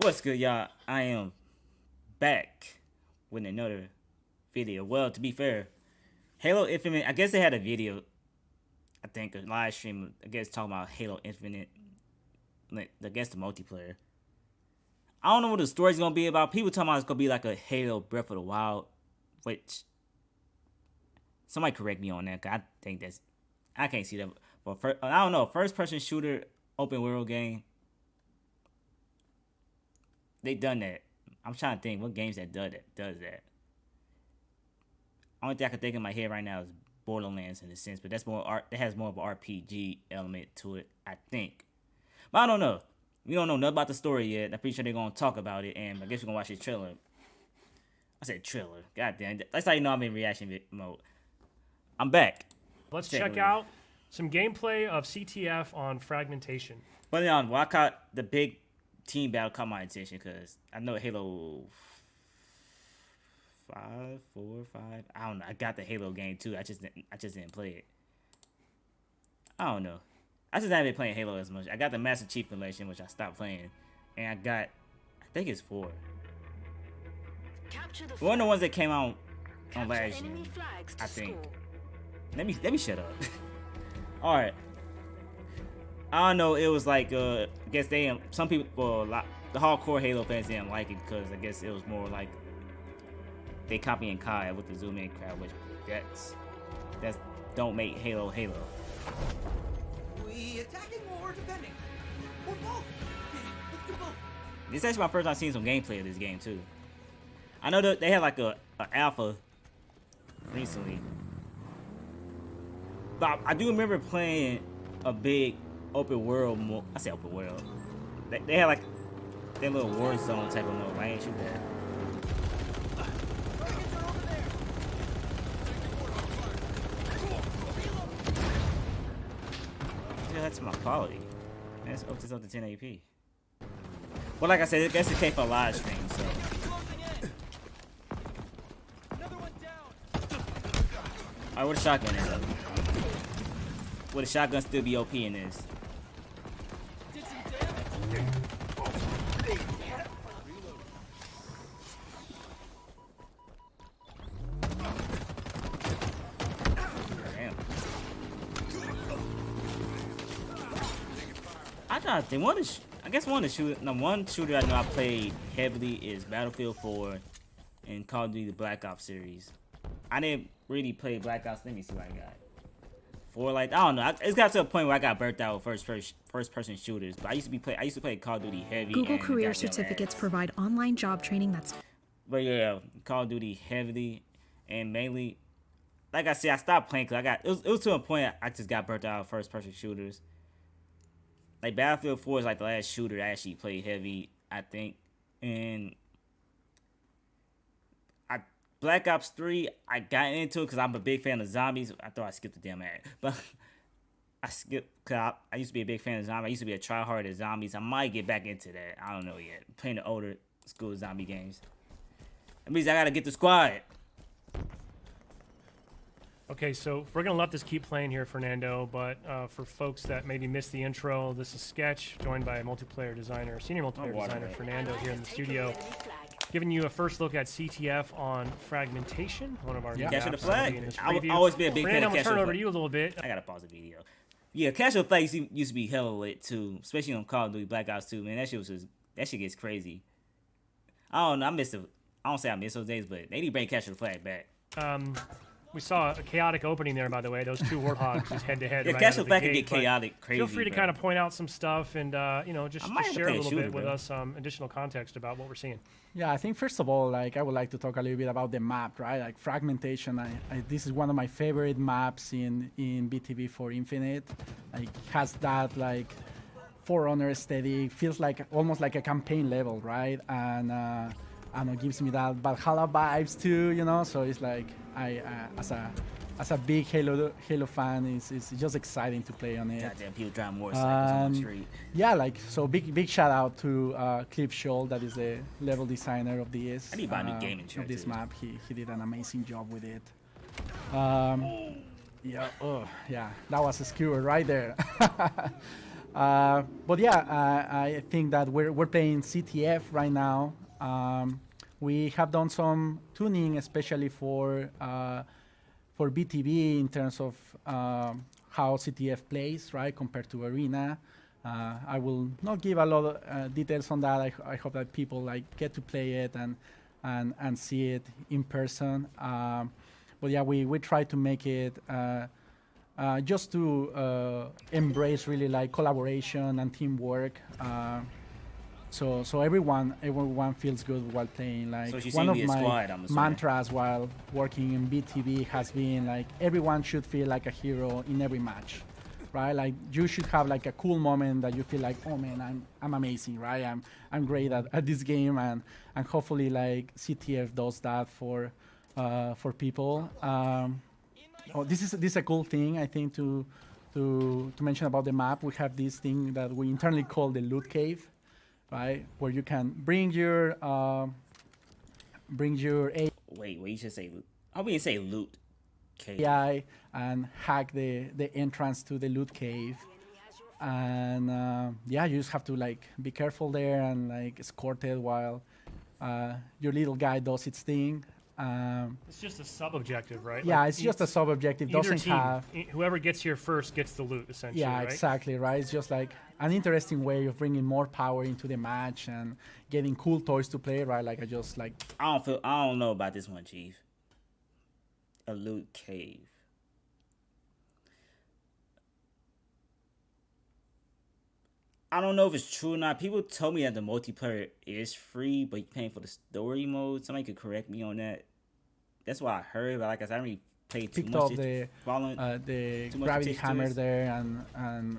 What's good, y'all? I am back with another video. Well, to be fair, Halo Infinite, I guess they had a video, I think, a live stream, I guess, talking about Halo Infinite, like, I guess the multiplayer. I don't know what the story's gonna be about. People talking about it's gonna be like a Halo Breath of the Wild, which, somebody correct me on that, because I think I can't see that. But I don't know, first-person shooter, open world game, they done that. I'm trying to think what games that does that. Only thing I can think in my head right now is Borderlands in a sense, but that's more art. That has more of an RPG element to it, I think. But I don't know. We don't know nothing about the story yet. I'm pretty sure they're gonna talk about it, and I guess we're gonna watch the trailer. I said trailer. God damn. That's how you know I'm in reaction mode. I'm back. Let's check out some gameplay of CTF on Fragmentation. But I caught the big team battle caught my attention because I know Halo 5, 4, 5. I don't know. I got the Halo game too. I just didn't play it. I don't know. I just haven't been playing Halo as much. I got the Master Chief Collection, which I stopped playing, and I think it's 4. One of the ones that came out on last year, I think. Let me shut up. All right. I don't know. It was like I guess some people, well, the hardcore Halo fans didn't like it because I guess it was more like they copying Kai with the zoom in crowd, which that's don't make Halo Halo. We attacking or defending? Or both? Let's do both. This is actually my first time seeing some gameplay of this game too. I know that they had like a alpha recently, but I do remember playing a big open world mode. I say open world. They had like their little war zone type of mode. I ain't shoot that. Yeah, that's my quality. That's up to 1080p. Well, like I said, I guess it came for a live stream, so. Alright, what a shotgun is up? Would a shotgun still be OP in this? Damn. I thought they wanted. I guess one shooter I know I played heavily is Battlefield 4 and Call of Duty the Black Ops series. I didn't really play Black Ops. Let me see what I got. Like, I don't know. It's got to a point where I got burnt out with first person shooters. But I used to play Call of Duty heavy. Google Career Certificates provide online job training that's. But yeah, Call of Duty heavily and mainly, like I said, I stopped playing because it was to a point I just got burnt out of first person shooters. Like Battlefield 4 is like the last shooter I actually played heavy, I think, and Black Ops 3, I got into it because I'm a big fan of zombies. I thought I skipped the damn ad. But I skipped because I used to be a big fan of zombies. I used to be a tryhard at zombies. I might get back into that. I don't know yet. Playing the older school zombie games. That means I got to get the squad. Okay, so we're going to let this keep playing here, Fernando, but for folks that maybe missed the intro, this is Sketch, joined by multiplayer designer, senior multiplayer designer Fernando here in the studio, giving you a first look at CTF on Fragmentation, one of our new Capture the maps Flag. I've always been a big fan of Fernando, I'm going to Capture turn the it over Flag. to you a little bit. I got to pause the video. Yeah, Capture the Flag used to be hella lit too, especially on Call of Duty Black Ops 2. Man, that shit gets crazy. I don't know. I don't say I miss those days, but they need to bring Capture the Flag back. We saw a chaotic opening there, by the way. Those two Warthogs just head-to-head. Yeah, right Capture out the of Flag the can gate, get chaotic, crazy. Feel free to kind of point out some stuff and just might have to share a play a little shooter, bit with bro. us additional context about what we're seeing. Yeah, I think first of all, like I would like to talk a little bit about the map, right? Like Fragmentation. This is one of my favorite maps in BTV for Infinite. Like has that like Forerunner aesthetic, feels like almost like a campaign level, right? And I don't know, gives me that Valhalla vibes too, you know. So it's like as a big Halo fan, it's just exciting to play on it. Goddamn, people driving motorcycles on the street. Yeah, like so big shout out to Cliff Scholl, that is the level designer of this. I need to buy a new gaming chair of this too. map. He did an amazing job with it. Yeah, that was a skewer right there. But yeah, I think that we're playing CTF right now. We have done some tuning, especially for BTB in terms of how CTF plays, right, compared to Arena. I will not give a lot of details on that. I hope that people like get to play it and see it in person. But yeah, we try to make it just to embrace really like collaboration and teamwork. So everyone feels good while playing. Like So she's one of singing my the squad, I'm assuming. mantras while working in BTB has been like everyone should feel like a hero in every match, right? Like you should have like a cool moment that you feel like, oh man, I'm amazing, right? I'm great at this game, and hopefully like CTF does that for people. This is a cool thing I think to mention about the map. We have this thing that we internally call the loot cave, right? Where you can bring your Wait, you should say loot. How we say loot? Cave. AI and hack the entrance to the loot cave. And yeah, you just have to like be careful there and like escort it while your little guy does its thing. It's just a sub-objective, right? Yeah, Like, it's just a sub-objective. either Doesn't team, have. whoever gets here first gets the loot, essentially. Yeah, right? exactly, right? It's just like an interesting way of bringing more power into the match and getting cool toys to play, right? Like I don't know about this one, Chief. A loot cave. I don't know if it's true or not. People told me that the multiplayer is free, but you're paying for the story mode. Somebody could correct me on that. That's what I heard, but like I said, I haven't really played too picked much. up the too much gravity attention to hammer it. there and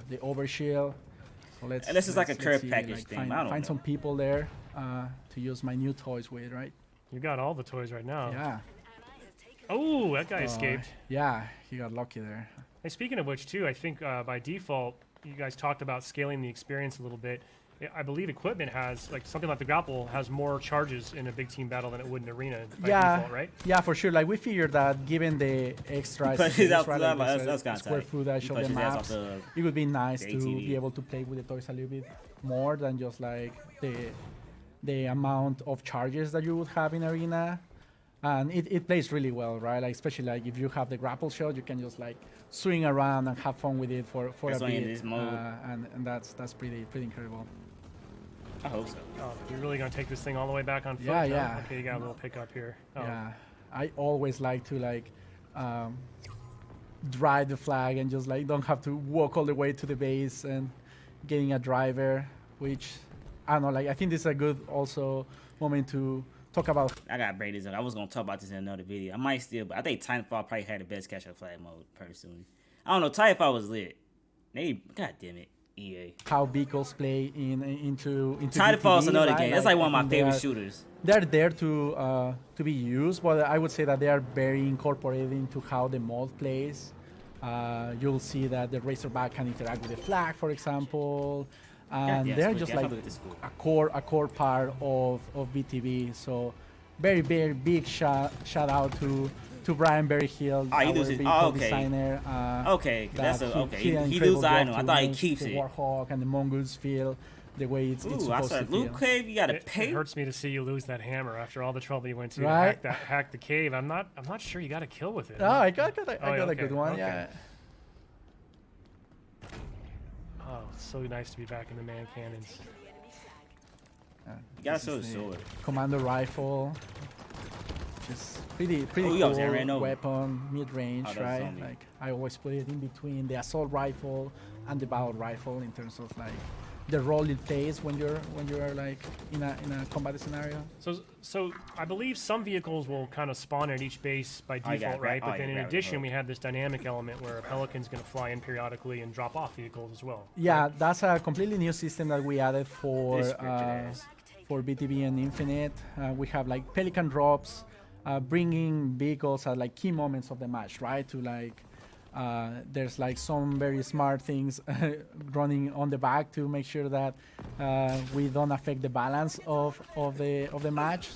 the overshield. So And this is like a care see, package thing, Find, I don't find know. some people there to use my new toys with, right? You got all the toys right now. Yeah. Oh, that guy escaped. Yeah, he got lucky there. Hey, speaking of which, too, I think by default, you guys talked about scaling the experience a little bit. I believe equipment has, like something like the grapple, has more charges in a big team battle than it would in arena by default, right? Yeah, for sure. Like we figured that given the extra But space, that's- right, that's- like that's the kinda square tight. footage He of the punched his ass maps, off the- it would be nice the to ATV. be able to play with the toys a little bit more than just like the amount of charges that you would have in arena. And it plays really well, right? Like especially like if you have the grapple shot, you can just like swing around and have fun with it for That's a why in bit, this mode. and that's pretty incredible. I hope so. Oh, you're really going to take this thing all the way back on foot? Yeah, huh? yeah. Okay, you got a little pickup here. Oh. Yeah, I always like to like drive the flag and just like don't have to walk all the way to the base and getting a driver, which I don't know. Like I think this is a good also moment to talk about. I gotta break this up. I was gonna talk about this in another video. I might still, but I think Titanfall probably had the best catch up flag mode personally. I don't know. Titanfall was lit. God damn it, EA. How vehicles play into Titanfall's BTB, another right? game. That's like one of I my think favorite shooters. They're there to be used, but I would say that they are very incorporated into how the mod plays. You'll see that the Razorback can interact with the flag, for example, and yeah, they're Squid, just yeah, I like fuck with this Squid. a core part of BTB. So very big shout out to Brian Berryhill, Oh, he our loses- vehicle oh, okay. designer. Okay, that that's a, okay. did an He incredible loses. I job know. I to thought he make keeps the it. Warhawk and the Mongoose feel the way it's Ooh, I supposed saw to feel. Loot Cave. You gotta It pay. hurts me to see you lose that hammer after all the trouble you went to Right? hack the cave. I'm not sure you got a kill with it. Oh, I got yeah, a okay, good one. okay. Yeah. Oh, it's so nice to be back in the man cannons. You gotta This show the is sword. Commando rifle. Just pretty Oh, you almost ran cool over. weapon, mid-range, Oh, that's right? zombie. Like I always put it in between the assault rifle and the battle rifle in terms of like the role it plays when you're like in a combat scenario. So I believe some vehicles will kind of spawn at each base by Oh, you default, got right? gra- But oh, then you in got addition, hook. we have this dynamic element where a Pelican's going to fly in periodically and drop off vehicles as well. Yeah, that's a completely new system that we added for This scripted ass. for BTB and Infinite. We have like Pelican drops, bringing vehicles at like key moments of the match, right? To like, there's like some very smart things running on the back to make sure that we don't affect the balance of the match.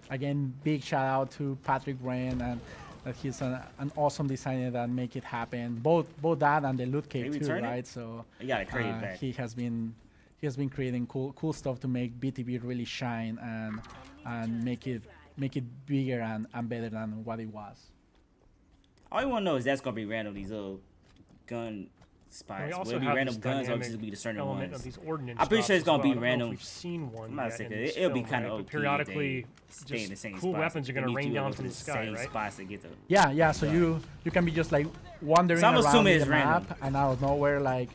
Again, big shout out to Patrick Wren that he's an awesome designer that make it happen. Both that and the loot cave too, return it? right? So You gotta create it back. he has been creating cool stuff to make BTB really shine and make it bigger and better than what it was. All you want to know is that's gonna be random. These little gun spots. We Will also it be have random this guns or dynamic just be the certain element ones? of these ordnance I'm pretty sure drops it's gonna as be well. I don't know if random. We've seen one I'm not yet saying in that. this It'll be film, kind right? of But OP. periodically, Stay in the just same cool spots. weapons are gonna Maybe rain two down of from them the to sky, same right? spots to get the. Yeah. So you can be just like wandering So I'm around assuming in it's the random. map, and out of nowhere, like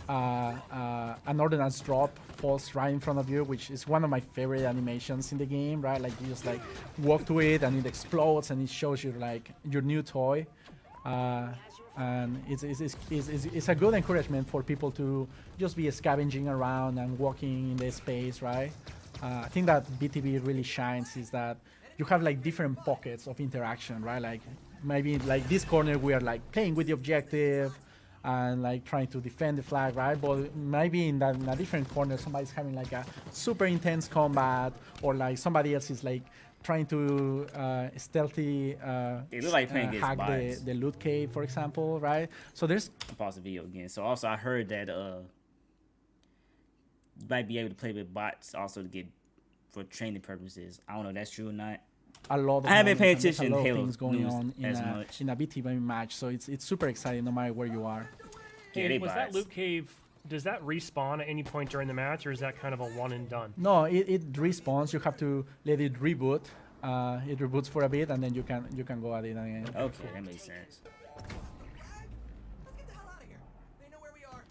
an ordnance drop falls right in front of you, which is one of my favorite animations in the game, right? Like you just like walk to it and it explodes and it shows you like your new toy. And it's a good encouragement for people to just be scavenging around and walking in the space, right? I think that BTB really shines is that you have like different pockets of interaction, right? Like maybe like this corner we are like playing with the objective and like trying to defend the flag, right? But maybe in a different corner somebody's having like a super intense combat, or like somebody else is like trying to stealthy They look like playing against hack bots. the loot cave, for example, right? So there's Pause the video again. So also I heard that you might be able to play with bots also to get for training purposes. I don't know if that's true or not. a lot of I haven't paid moments and there's attention a lot of Halo things going news on as much. in a BTB match, so it's super exciting no matter where you are. Yeah, they Was that bots. loot cave? Does that respawn at any point during the match, or is that kind of a one and done? No, it respawns. You have to let it reboot. It reboots for a bit, and then you can go at it again. Okay, that makes sense. Let's get the hell out of here. They know where we are.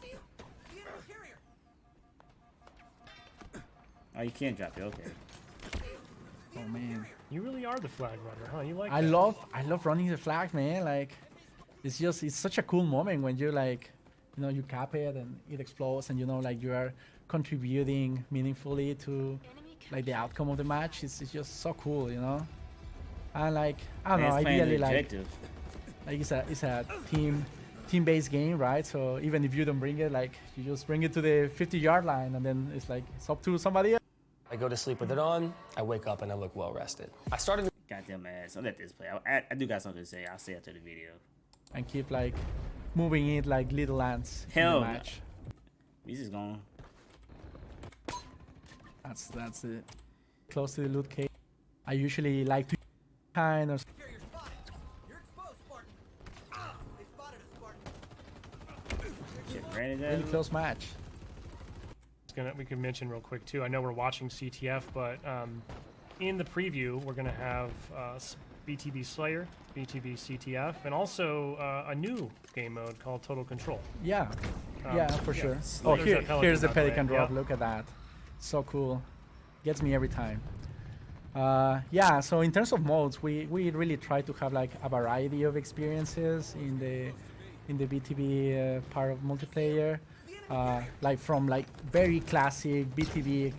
The enemy carrier. Oh, you can't drop it. Okay. Oh man, You really are the flag runner, huh? You like I that. love running the flag, man. Like it's such a cool moment when you like, you cap it and it explodes, and like you are contributing meaningfully to like the outcome of the match. It's just so cool, And like I don't Man, know, it's playing the ideally like objective. it's a team-based game, right? So even if you don't bring it, like you just bring it to the 50-yard line, and then it's like it's up to somebody else. I go to sleep with it on, I wake up and I look well rested. I started Goddamn ass. I'll let this play. I do got something to say. I'll say after the video. And keep like moving it like little ants in Hell the no. match. He's just gone. That's it. Close to the loot cave. I usually like to kind of Carrier spotted. You're exposed, Spartan. Ah, they spotted us, Spartan. Shit, ran it really down. close match. We can mention real quick too. I know we're watching CTF, but in the preview we're gonna have BTB Slayer, BTB CTF, and also a new game mode called Total Control. Yeah, yeah, for sure. There's Oh, that Pelican here's the drop, right? Pelican drop. Yeah. Look at that. So cool. Gets me every time. Yeah, so in terms of modes, we really try to have like a variety of experiences in the BTB part of multiplayer. Like from like very classic BTB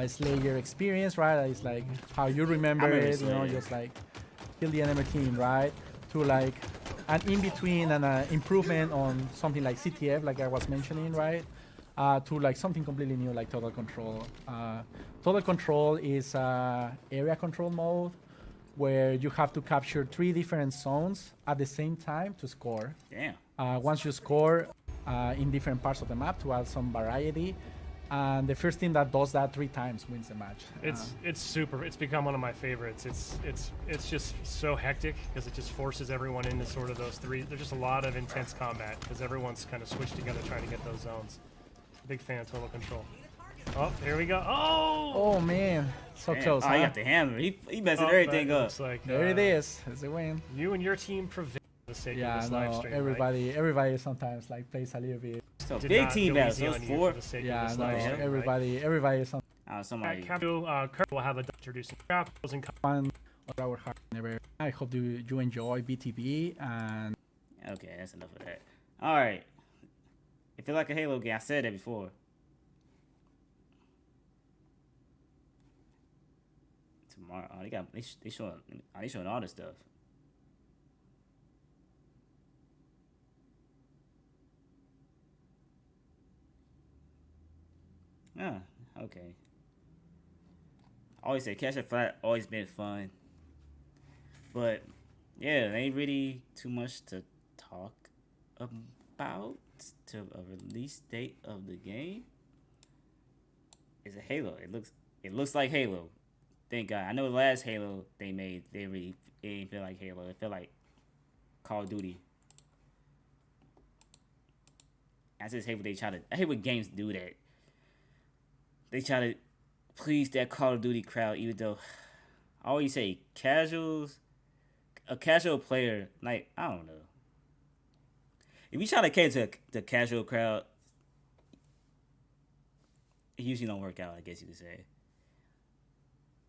Slayer experience, right? It's like how you remember remember it, Slayer. just like kill the enemy team, right? To like an in between and an improvement on something like CTF, like I was mentioning, right? To like something completely new, like Total Control. Total Control is area control mode where you have to capture 3 different zones at the same time to score. Damn. Once you score in different parts of the map to add some variety, and the first team that does that 3 times wins the match. It's super. It's become one of my favorites. It's just so hectic because it just forces everyone into sort of those 3. There's just a lot of intense combat because everyone's kind of switched together trying to get those zones. Big fan of Total Control. Oh, here we go. Oh! Oh man, so Damn. close. Oh, huh? he got the hammer. He messing Oh, everything that up. looks like, There it is. It's a win. You and your team prevailed for the sake Yeah, of this live no, stream. right? everybody sometimes like plays a little bit. So Did big not team go battle. easy So it's on you 4. for the sake of Yeah, this no, live stream, right? everybody sometimes Somebody. Kurt will have a introducing grapples and fun or our heart never. I hope you enjoy BTB, and Okay, that's enough of that. All right. It feel like a Halo game. I said that before. Tomorrow, oh, they showing all this stuff. Okay. I always say Catch a Flat always been fun. But yeah, there ain't really too much to talk about to a release date of the game. It's a Halo. It looks like Halo. Thank God. I know the last Halo they made, it didn't feel like Halo. It felt like Call of Duty. I just hate when I hate when games do that. They try to please that Call of Duty crowd, even though I always say a casual player, like, I don't know. If you try to cater to the casual crowd, it usually don't work out, I guess you could say.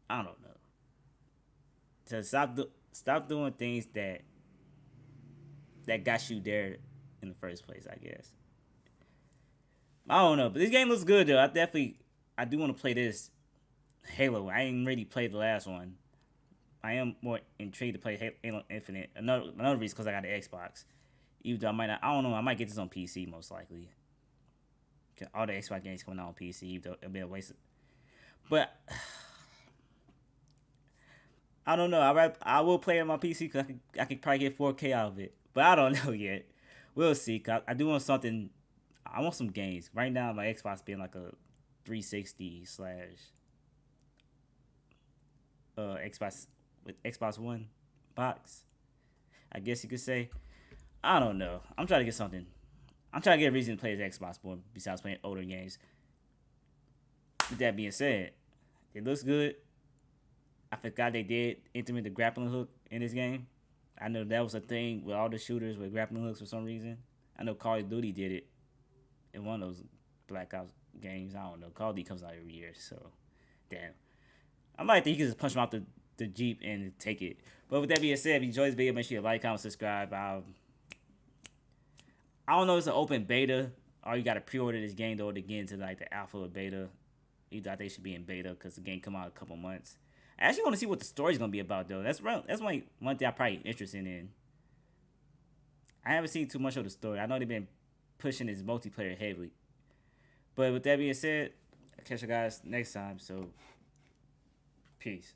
I don't know. So stop doing things that got you there in the first place, I guess. I don't know, but this game looks good though. I do want to play this Halo. I ain't really played the last one. I am more intrigued to play Halo Infinite. Another reason because I got the Xbox. Even though I don't know, I might get this on PC most likely. All the Xbox games coming out on PC, even though it'll be a waste. But I don't know. I will play it on my PC because I could probably get 4K out of it. But I don't know yet. We'll see. 'Cause I do want something. I want some games. Right now, my Xbox being like a 360 / Xbox with Xbox One box, I guess you could say. I don't know. I'm trying to get something. I'm trying to get a reason to play this Xbox more besides playing older games. With that being said, it looks good. I forgot they did implement the grappling hook in this game. I know that was a thing with all the shooters with grappling hooks for some reason. I know Call of Duty did it in one of those Black Ops games. I don't know. Call of Duty comes out every year, so damn. I might think you can just punch him out the Jeep and take it. But with that being said, if you enjoyed this video, make sure you like, comment, subscribe. I don't know if it's an open beta or you got to pre-order this game to get into like the alpha or beta. Either I think it should be in beta because the game come out in a couple months. I actually want to see what the story's going to be about though. That's one thing I'm probably interested in. I haven't seen too much of the story. I know they've been pushing this multiplayer heavily. But with that being said, I'll catch you guys next time. So, peace.